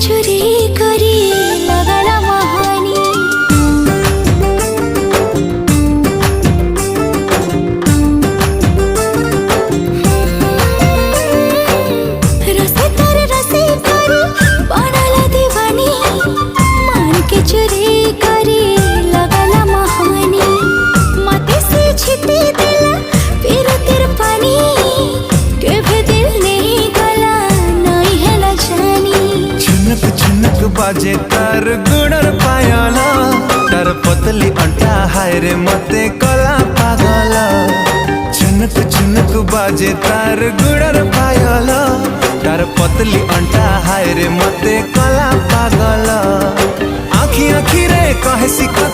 चोरी करी लगला महानी। रसे तर रसे करी बनल दीवानी, मान के चोरी करी लगला महानी। मते से छिटी दिला फिर तेर पानी, केभे दिल नहीं गला नहीं है ना जानी। झुनक झुनक बाजे तार गुड़र पायला, तार पतली अंटा हाय रे मते कला पागला। झुनक झुनक बाजे तार गुड़र पायला, तार पतली अंटा हाय रे मते कला पागला। आखी आखी रे कहे सिखा